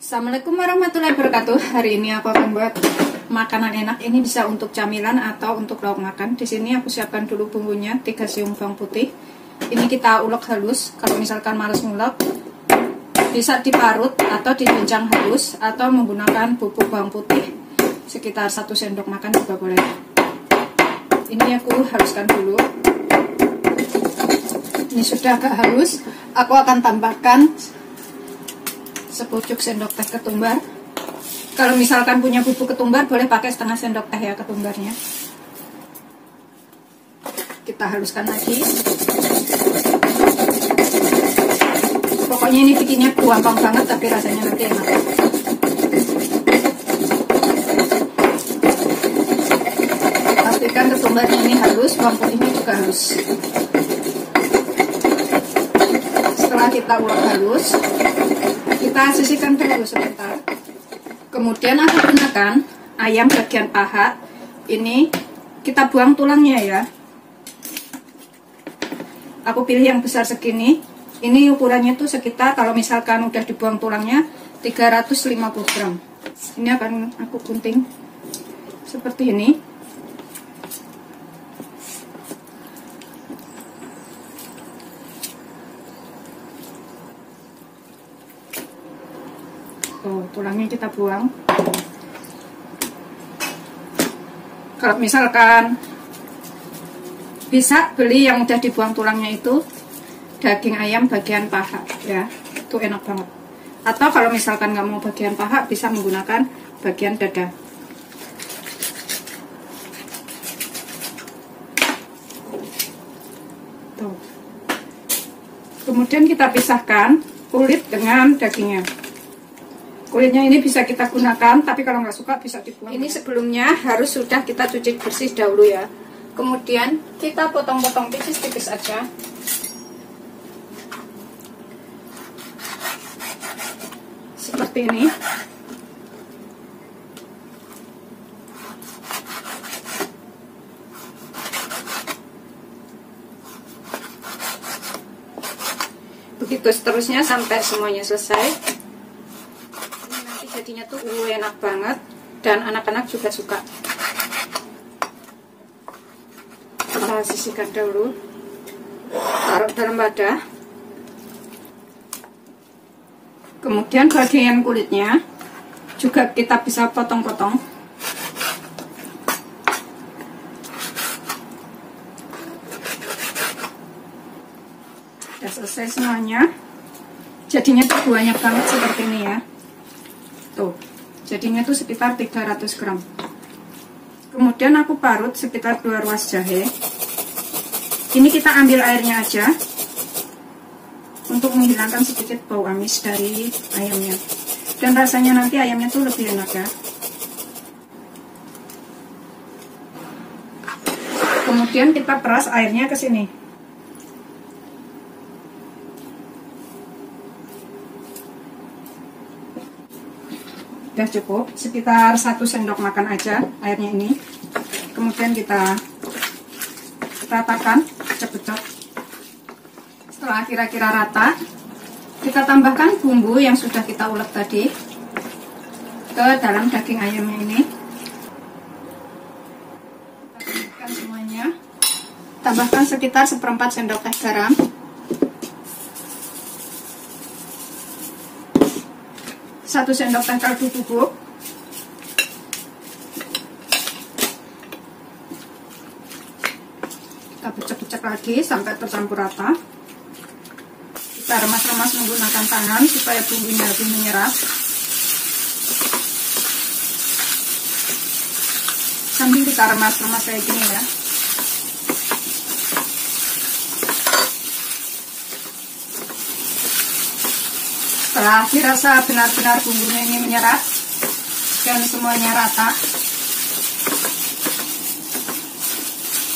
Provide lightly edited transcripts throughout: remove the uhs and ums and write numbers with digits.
Assalamualaikum warahmatullahi wabarakatuh. Hari ini aku akan buat makanan enak. Ini bisa untuk camilan atau untuk lauk makan. Di sini aku siapkan dulu bumbunya, 3 siung bawang putih. Ini kita ulek halus. Kalau misalkan males ngulek, bisa diparut atau dibincang halus atau menggunakan bubuk bawang putih sekitar 1 sendok makan juga boleh. Ini aku haluskan dulu. Ini sudah agak halus. Aku akan tambahkan sepucuk sendok teh ketumbar. Kalau misalkan punya bubuk ketumbar, boleh pakai setengah sendok teh ya ketumbarnya. Kita haluskan lagi. Pokoknya ini bikinnya gampang banget, tapi rasanya nanti enak. Pastikan ketumbarnya ini halus, bawang putihnya juga halus. Setelah kita ulek halus, kita sisihkan dulu sebentar. Kemudian aku gunakan ayam bagian paha. Ini kita buang tulangnya ya. Aku pilih yang besar segini. Ini ukurannya tuh sekitar, kalau misalkan udah dibuang tulangnya, 350 gram. Ini akan aku gunting seperti ini. Tulangnya kita buang. Kalau misalkan bisa beli yang udah dibuang tulangnya itu daging ayam bagian paha ya, itu enak banget. Atau kalau misalkan nggak mau bagian paha, bisa menggunakan bagian dada. Tuh. Kemudian kita pisahkan kulit dengan dagingnya. Kulitnya ini bisa kita gunakan, tapi kalau nggak suka bisa dibuang. Ini sebelumnya harus sudah kita cuci bersih dahulu ya. Kemudian kita potong-potong tipis-tipis aja. Seperti ini. Begitu seterusnya sampai semuanya selesai. Jadinya tuh enak banget dan anak-anak juga suka. Kita sisihkan dulu, taruh dalam wadah. Kemudian bagian kulitnya juga kita bisa potong-potong. Sudah selesai semuanya. Jadinya tuh banyak banget seperti ini ya. Tuh, jadinya tuh sekitar 300 gram. Kemudian aku parut sekitar 2 ruas jahe. Ini kita ambil airnya aja untuk menghilangkan sedikit bau amis dari ayamnya. Dan rasanya nanti ayamnya tuh lebih enak ya. Kemudian kita peras airnya ke sini. Udah cukup, sekitar 1 sendok makan aja airnya ini. Kemudian kita ratakan, pecah-pecah. Setelah kira-kira rata, kita tambahkan bumbu yang sudah kita ulek tadi ke dalam daging ayamnya ini. Kita tambahkan semuanya. Tambahkan sekitar 1/4 sendok teh garam. 1 sendok teh kaldu bubuk. Kita pecah-pecah lagi sampai tercampur rata. Kita remas-remas menggunakan tangan supaya bumbunya lebih menyerap. Sambil kita remas-remas kayak gini ya. Setelah dirasa benar-benar bumbunya ini menyerap dan semuanya rata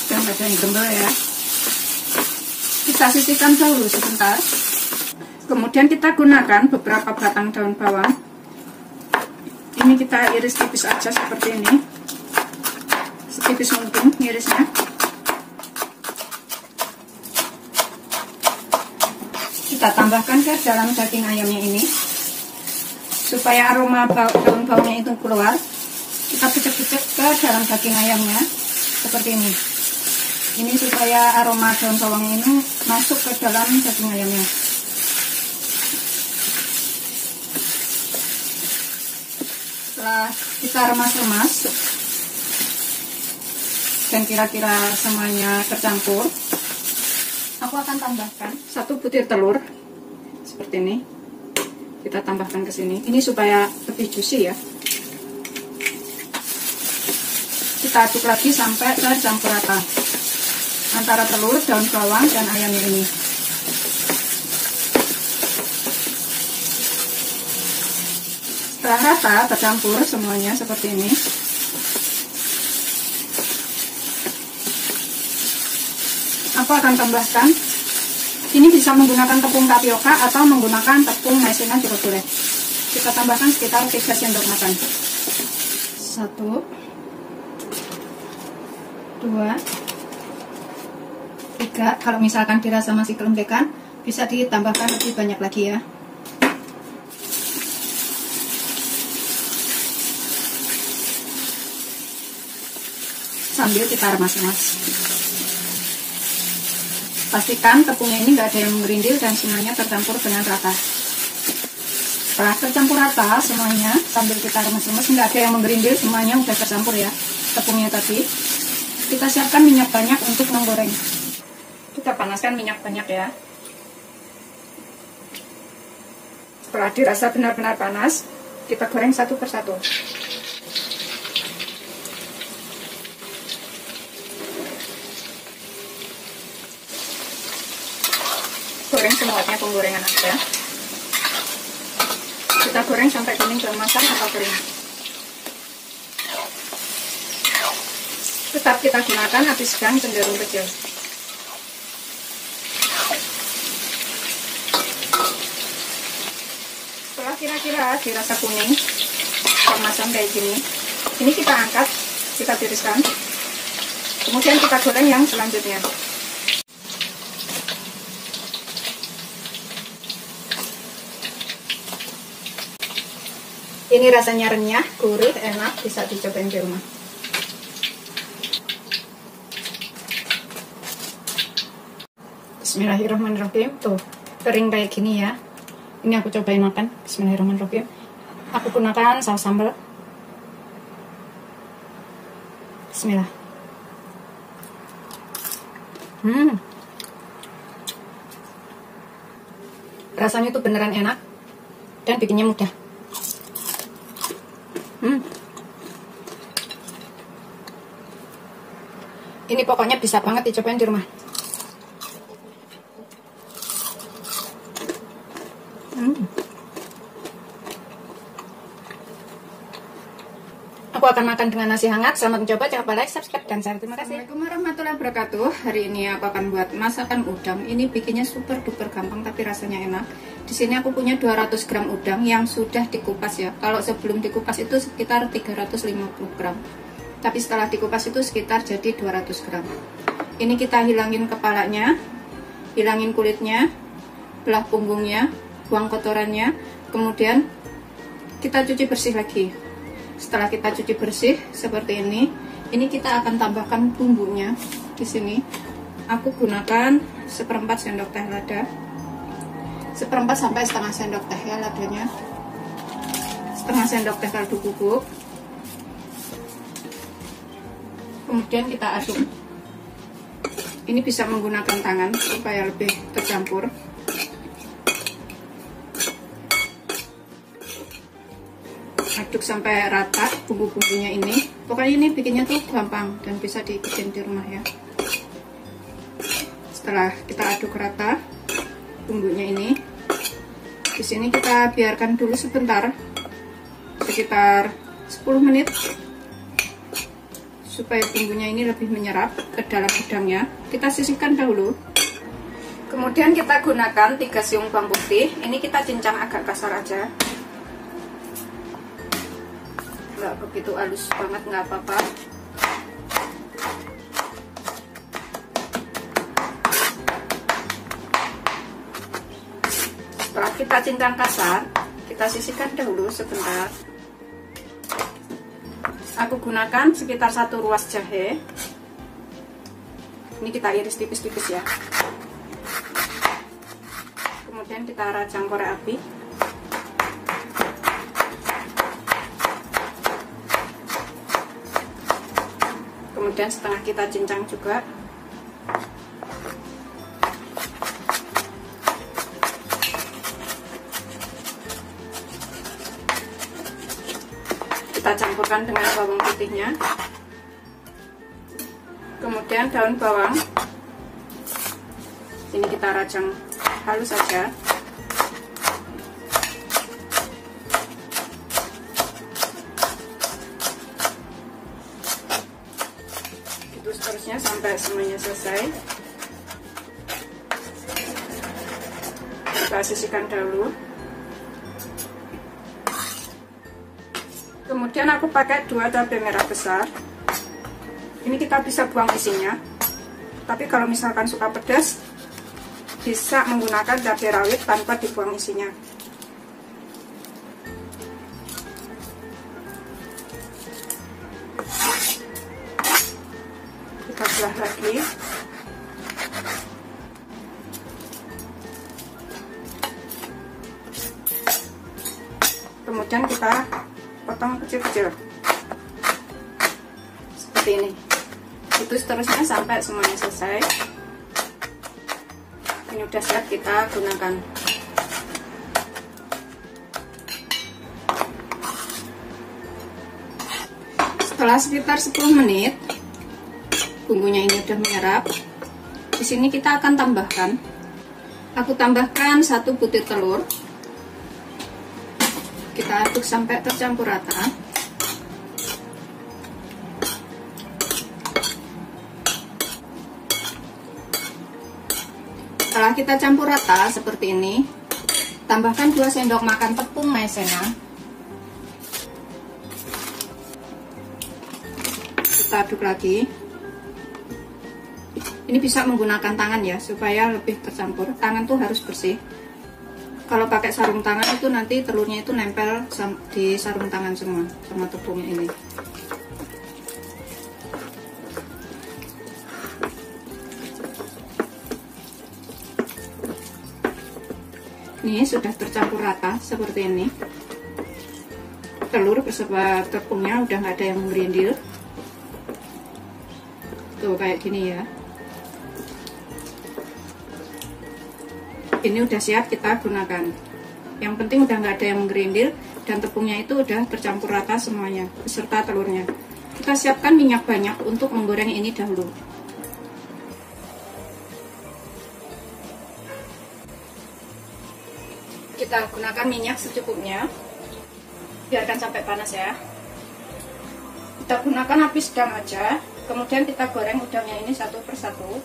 dan ada yang gembel ya, kita sisihkan dahulu sebentar. Kemudian kita gunakan beberapa batang daun bawang. Ini kita iris tipis aja seperti ini, setipis mungkin irisnya. Kita tambahkan ke dalam daging ayamnya ini. supaya aroma daun bawangnya itu keluar, kita pecek-pecek ke dalam daging ayamnya seperti ini. Ini supaya aroma daun bawang ini masuk ke dalam daging ayamnya. Setelah kita remas-remas dan kira-kira semuanya tercampur, aku akan tambahkan 1 butir telur seperti ini. Kita tambahkan ke sini. Ini supaya lebih juicy ya. Kita aduk lagi sampai tercampur rata antara telur, daun bawang, dan ayamnya ini. Setelah rata tercampur semuanya seperti ini, aku akan tambahkan, ini bisa menggunakan tepung tapioka atau menggunakan tepung maizena juga boleh. Kita tambahkan sekitar 3 sendok makan. 1, 2, 3. Kalau misalkan dirasa masih kelembekan, bisa ditambahkan lebih banyak lagi ya. Sambil kita remas-remas. Pastikan tepungnya ini nggak ada yang mengerindil dan semuanya tercampur dengan rata. Setelah tercampur rata semuanya, sambil kita remes-remes, nggak ada yang mengerindil, semuanya udah tercampur ya tepungnya tadi. Kita siapkan minyak banyak untuk menggoreng. Kita panaskan minyak banyak ya. Setelah dirasa benar-benar panas, kita goreng satu persatu. Goreng semuanya penggorengan aja. Kita goreng sampai kuning keemasan atau kering. Tetap kita gunakan api sedang cenderung kecil. Setelah kira-kira dirasa kuning keemasan kayak gini, ini kita angkat, kita tiriskan. Kemudian kita goreng yang selanjutnya. Ini rasanya renyah, gurih, enak, bisa dicobain di rumah. Bismillahirrahmanirrahim. Tuh, kering kayak gini ya. Ini aku cobain makan. Bismillahirrahmanirrahim. Aku gunakan saus sambal. Bismillah. Rasanya tuh beneran enak dan bikinnya mudah. Ini pokoknya bisa banget dicobain di rumah. Aku akan makan dengan nasi hangat. Selamat mencoba, jangan lupa like, subscribe, dan share. Terima kasih. Assalamualaikum warahmatullahi wabarakatuh. Hari ini aku akan buat masakan udang. Ini bikinnya super duper gampang tapi rasanya enak. Di sini aku punya 200 gram udang yang sudah dikupas ya. Kalau sebelum dikupas itu sekitar 350 gram. Tapi setelah dikupas itu sekitar jadi 200 gram. Ini kita hilangin kepalanya, hilangin kulitnya, belah punggungnya, buang kotorannya. Kemudian kita cuci bersih lagi. Setelah kita cuci bersih seperti ini kita akan tambahkan bumbunya. Di sini aku gunakan 1/4 sendok teh lada, 1/4 sampai setengah sendok teh ya ladanya, setengah sendok teh kaldu bubuk. Kemudian kita aduk. Ini bisa menggunakan tangan supaya lebih tercampur. Aduk sampai rata bumbu-bumbunya ini. Pokoknya ini bikinnya tuh gampang dan bisa dibikin di rumah ya. Setelah kita aduk rata bumbunya ini, di sini kita biarkan dulu sebentar, sekitar 10 menit, supaya bumbunya ini lebih menyerap ke dalam udangnya. Kita sisihkan dahulu. Kemudian kita gunakan 3 siung bawang putih. Ini kita cincang agak kasar aja. Nggak begitu halus banget, nggak apa-apa. Setelah kita cincang kasar, kita kita sisihkan dahulu sebentar. Aku gunakan sekitar 1 ruas jahe. Ini kita iris tipis-tipis ya. Kemudian kita rajang korek api. Kemudian setengah kita cincang juga. Kita campurkan dengan bawang putihnya. Kemudian daun bawang. Ini kita rajang halus saja. Itu seterusnya sampai semuanya selesai. Kita sisihkan dahulu. Kemudian aku pakai 2 cabai merah besar. Ini kita bisa buang isinya. Tapi kalau misalkan suka pedas, bisa menggunakan cabai rawit tanpa dibuang isinya. Kita belah lagi. Kemudian kita potong kecil-kecil seperti ini. Itu seterusnya sampai semuanya selesai. Ini udah siap kita gunakan. Setelah sekitar 10 menit bumbunya ini udah menyerap. Di sini kita akan tambahkan. Aku tambahkan 1 butir telur. Kita aduk sampai tercampur rata. Setelah kita campur rata seperti ini, tambahkan 2 sendok makan tepung maizena. Kita aduk lagi. Ini bisa menggunakan tangan ya, supaya lebih tercampur. Tangan tuh harus bersih. Kalau pakai sarung tangan itu nanti telurnya itu nempel di sarung tangan semua sama tepungnya ini. Ini sudah tercampur rata seperti ini. Telur beserta tepungnya udah nggak ada yang merindil. Tuh kayak gini ya. Ini udah siap kita gunakan. Yang penting udah nggak ada yang menggerindil dan tepungnya itu udah tercampur rata semuanya beserta telurnya. Kita siapkan minyak banyak untuk menggoreng ini dahulu. Kita gunakan minyak secukupnya, biarkan sampai panas ya. Kita gunakan api sedang aja, kemudian kita goreng udangnya ini satu persatu.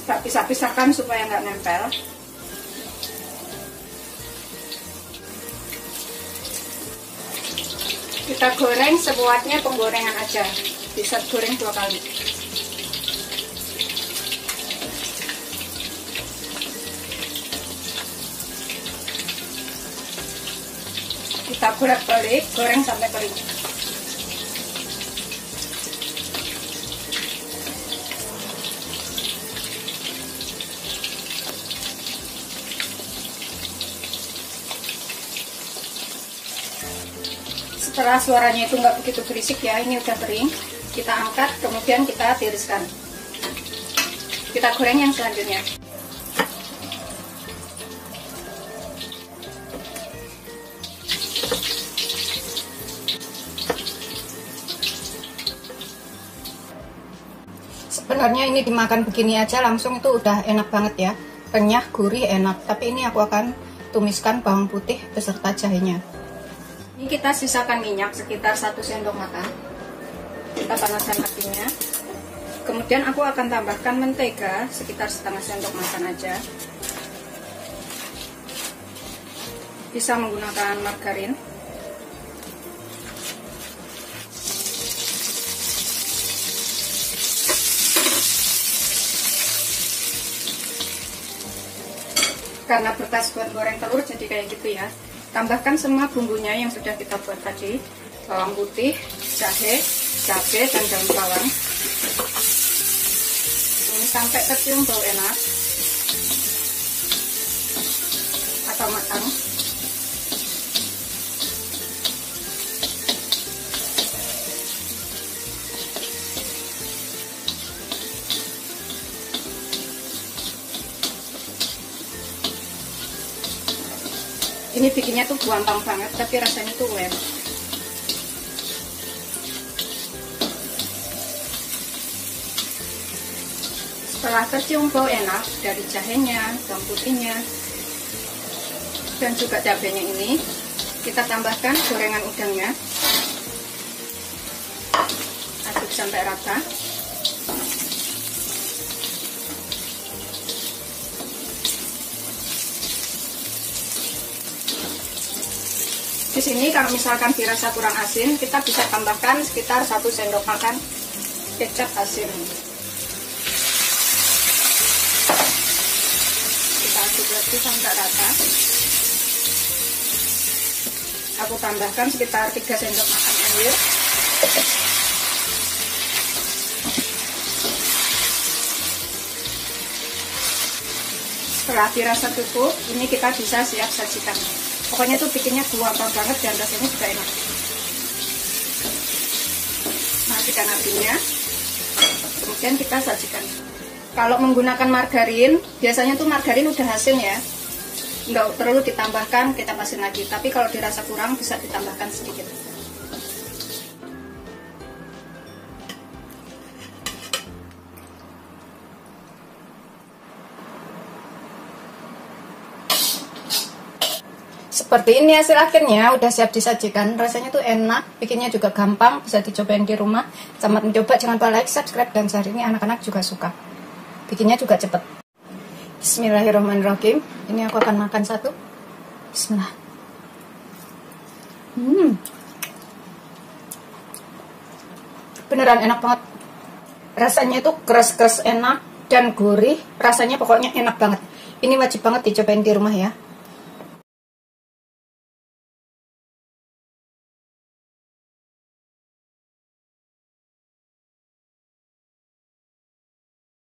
Kita pisah-pisahkan supaya nggak nempel. Kita goreng sebuatnya penggorengan aja, bisa goreng 2 kali. Kita bolak-balik, goreng sampai kering. Setelah suaranya itu nggak begitu berisik ya, ini udah kering. Kita angkat, kemudian kita tiriskan. Kita goreng yang selanjutnya. Sebenarnya ini dimakan begini aja langsung itu udah enak banget ya. Renyah, gurih, enak. Tapi ini aku akan tumiskan bawang putih beserta jahenya. Ini kita sisakan minyak sekitar 1 sendok makan. Kita panaskan apinya. Kemudian aku akan tambahkan mentega sekitar setengah sendok makan aja. Bisa menggunakan margarin. karena bekas buat goreng telur jadi kayak gitu ya. Tambahkan semua bumbunya yang sudah kita buat tadi, bawang putih, jahe, cabai, dan daun bawang. Ini sampai tercium bau enak atau matang. Ini bikinnya tuh gampang banget, tapi rasanya tuh enak. Setelah tercium bau enak dari jahenya, bawang putihnya, dan juga cabenya ini, kita tambahkan gorengan udangnya. Aduk sampai rata. Di sini kalau misalkan dirasa kurang asin, kita bisa tambahkan sekitar 1 sendok makan kecap asin. Kita aduk lagi sampai rata. Aku tambahkan sekitar 3 sendok makan air. Setelah dirasa cukup, ini kita bisa siap sajikan. Pokoknya tuh bikinnya gampang banget dan rasanya juga enak. Matikan apinya, kemudian kita sajikan. Kalau menggunakan margarin, biasanya tuh margarin udah asin ya, nggak perlu ditambahkan kita asin lagi. Tapi kalau dirasa kurang bisa ditambahkan sedikit. Seperti ini hasil akhirnya, udah siap disajikan. Rasanya tuh enak, bikinnya juga gampang, bisa dicobain di rumah. Selamat mencoba, jangan lupa like, subscribe, dan share. Ini anak-anak juga suka. Bikinnya juga cepet. Bismillahirrahmanirrahim. Ini aku akan makan satu. Bismillah. Beneran enak banget. Rasanya tuh keras-keras enak dan gurih. Rasanya pokoknya enak banget. Ini wajib banget dicobain di rumah ya.